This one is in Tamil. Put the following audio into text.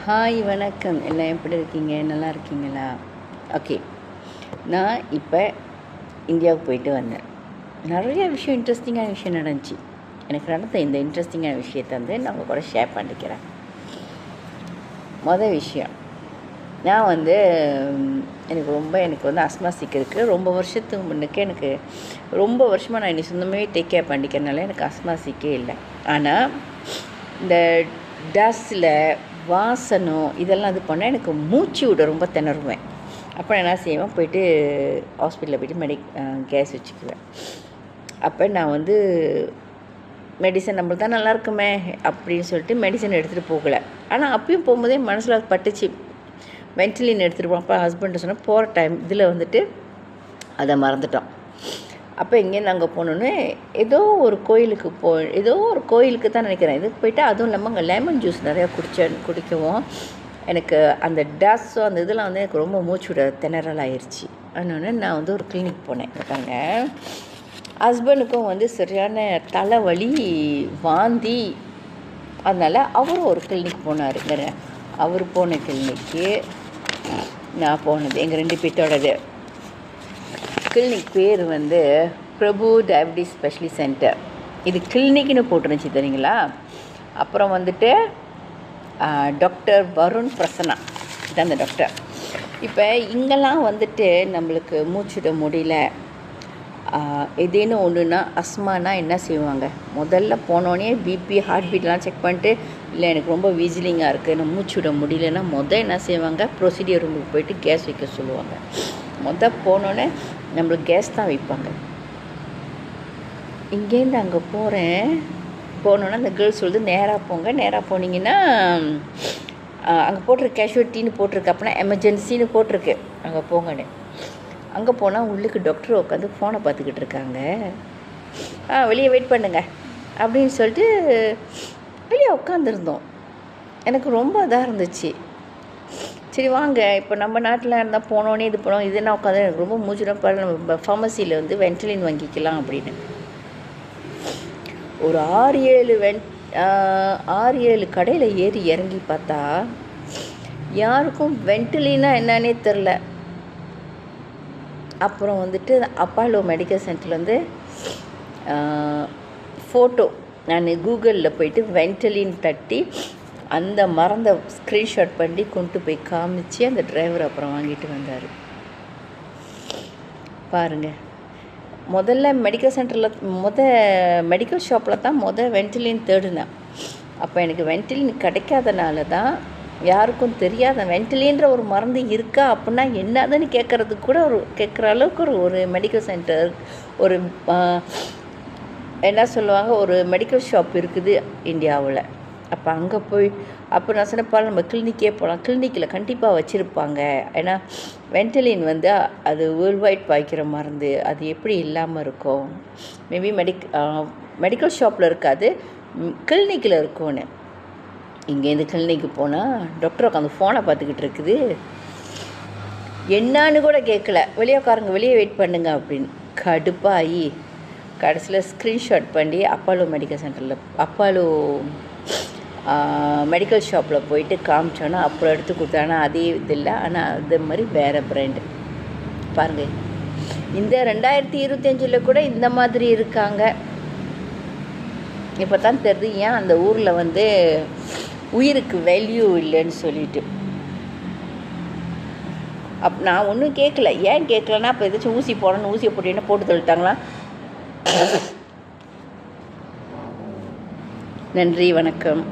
ஹாய் வணக்கம். எல்லாம் எப்படி இருக்கீங்க? நல்லா இருக்கீங்களா? ஓகே, நான் இப்போ இந்தியாவுக்கு போயிட்டு வந்தேன். நிறைய விஷயம், இன்ட்ரெஸ்டிங்கான விஷயம் நடந்துச்சு. எனக்கு நடந்த இந்த இன்ட்ரெஸ்டிங்கான விஷயத்தை நான் உங்கள் கூட ஷேர் பண்ணிக்கிறேன். மொதல் விஷயம், நான் எனக்கு அஸ்மாசிக் இருக்குது. ரொம்ப வருஷத்துக்கு முன்னுக்கு எனக்கு ரொம்ப வருஷமாக நான் சொந்தமே டேக் கேர் பண்ணிக்கிறதுனால எனக்கு அஸ்மாசிக்கே இல்லை. ஆனால் இந்த டஸ்டில் வாசனம் இதெல்லாம் இது பண்ணால் எனக்கு மூச்சு விட ரொம்ப திணறுவேன். அப்போ என்ன செய்வேன், போயிட்டு ஹாஸ்பிட்டலில் போய்ட்டு கேஸ் வச்சுக்குவேன். அப்போ நான் மெடிசன் நம்மளுக்கு தான் நல்லா இருக்குமே அப்படின்னு சொல்லிட்டு மெடிசன் எடுத்துகிட்டு போகலை. ஆனால் அப்பயும் போகும்போதே மனசில் பட்டுச்சு, வென்டிலின் எடுத்துகிட்டு போகிறோம். அப்போ ஹஸ்பண்ட் சொன்னால் போகிற டைம் இதில் அதை மறந்துட்டோம். அப்போ இங்கேருந்து அங்கே போனோன்னே ஏதோ ஒரு கோயிலுக்கு தான் நினைக்கிறேன். இதுக்கு போயிட்டு அதுவும் இல்லாமல் அங்கே லெமன் ஜூஸ் நிறையா குடிக்கவும் எனக்கு அந்த டஸ்ஸோ அந்த இதெல்லாம் எனக்கு ரொம்ப மூச்சு விட திணறல் ஆயிடுச்சு. அதனால நான் ஒரு கிளினிக் போனேன். இருக்காங்க ஹஸ்பண்டுக்கும் சரியான தலைவலி, வாந்தி. அதனால் அவரும் ஒரு கிளினிக் போனாருங்க. அவர் போன கிளினிக்கு நான் போனது, எங்கள் 2 பேர்த்தோடது. கிளினிக் பேர் பிரபு டயபிட்டிஸ் ஸ்பெஷலிஸ்ட் சென்டர். இது கிளினிக்னு போட்டுருந்துச்சு தெரியுங்களா. அப்புறம் டாக்டர் வருண் பிரசன்னா, இதுதான் அந்த டாக்டர். இப்போ இங்கெல்லாம் நம்மளுக்கு மூச்சுட முடியல, ஏதேனும் ஒன்றுனா அஸ்மானா என்ன செய்வாங்க, முதல்ல போனோடனே பிபி ஹார்ட் பீட்லாம் செக் பண்ணிட்டு, இல்லை எனக்கு ரொம்ப வீசிலிங்காக இருக்குது, நான் மூச்சு விட முடியலன்னா என்ன செய்வாங்க, ப்ரொசீடியர் ரூமுக்கு போயிட்டு கேஸ் வைக்க சொல்லுவாங்க. போனோடனே நம்மளுக்கு கேஸ் தான் வைப்பாங்க. இங்கேருந்து அங்கே போனோன்னா அந்த கேர்ள்ஸ் நேராக போனீங்கன்னா அங்கே போட்டிருக்கு கேஷுவலிட்டின்னு போட்டிருக்கு, அப்படின்னா எமர்ஜென்சின்னு போட்டிருக்கு, அங்கே போங்கன்னு. அங்கே போனால் உள்ளுக்கு டாக்டர் உட்காந்து ஃபோனை பார்த்துக்கிட்டு இருக்காங்க. வெளியே வெயிட் பண்ணுங்க அப்படின்னு சொல்லிட்டு வெளியே உட்காந்துருந்தோம். எனக்கு ரொம்ப இதாக இருந்துச்சு. சரி வாங்க, இப்போ நம்ம நாட்டில் இருந்தால் போனோன்னே இது பண்ணோம், இதுனா உட்காந்து எனக்கு ரொம்ப மூச்சுனா பாரு, நம்ம ஃபார்மசியில் வென்டிலின் வாங்கிக்கலாம் அப்படின்னு. ஒரு 6-7 கடையில் ஏறி இறங்கி பார்த்தா யாருக்கும் வென்டிலினா என்னன்னே தெரில. அப்புறம் அப்போலோ மெடிக்கல் சென்டர்லேருந்து ஃபோட்டோ நான் கூகுளில் போயிட்டு வென்டிலின் தட்டி அந்த மறந்த ஸ்க்ரீன்ஷாட் பண்ணி கொண்டு போய் காமிச்சு அந்த டிரைவர் அப்புறம் வாங்கிட்டு வந்தார். பாருங்கள், முதல்ல மெடிக்கல் சென்டரில் மெடிக்கல் ஷாப்பில் தான் வென்டிலின் தேடினேன். அப்போ எனக்கு வென்டிலின் கிடைக்காதனால தான், யாருக்கும் தெரியாத வென்டிலின்ற ஒரு மருந்து இருக்கா அப்படின்னா என்னதுன்னு கேட்குறதுக்கு கூட கேட்குற அளவுக்கு ஒரு மெடிக்கல் சென்டர், ஒரு என்ன சொல்லுவாங்க, ஒரு மெடிக்கல் ஷாப் இருக்குது இந்தியாவில். அப்போ அங்கே போய் நான் சொன்னப்பா நம்ம கிளினிக்கே போகலாம், கிளினிக்கில் கண்டிப்பாக வச்சுருப்பாங்க. ஏன்னா வென்டிலின் அது வேர்ல்டு வைட் பாய்க்கிற மருந்து, அது எப்படி இல்லாமல் இருக்கும், மேபி மெடிக்கல் ஷாப்பில் இருக்காது, கிளினிக்கில் இருக்கும்னு. இங்கேருந்து கிளினிக்கு போனால் டாக்டர் உட்காந்து ஃபோனை பார்த்துக்கிட்டு இருக்குது. என்னான்னு கூட கேட்கல, வெளியே உட்காருங்க, வெளியே வெயிட் பண்ணுங்க அப்படின்னு. கடுப்பாகி கடைசியில் ஸ்க்ரீன்ஷாட் பண்ணி அப்போலோ மெடிக்கல் சென்டரில் அப்போலோ மெடிக்கல் ஷாப்பில் போயிட்டு காமிச்சோன்னா அப்புறம் எடுத்து கொடுத்தானா அதே இது இல்லை, ஆனால் அது மாதிரி வேறு பிராண்டு. பாருங்கள், இந்த 2025 கூட இந்த மாதிரி இருக்காங்க. இப்போ தான் தெரியுது ஏன் அந்த ஊரில் உயிருக்கு வேல்யூ இல்லைன்னு சொல்லிட்டு. நான் ஒன்றும் கேட்கல. ஏன் கேட்கலன்னா, அப்போ ஏதாச்சும் ஊசி போடணும்னு ஊசியை போட்டீங்கன்னா போட்டு தொழிட்டாங்களா. நன்றி, வணக்கம்.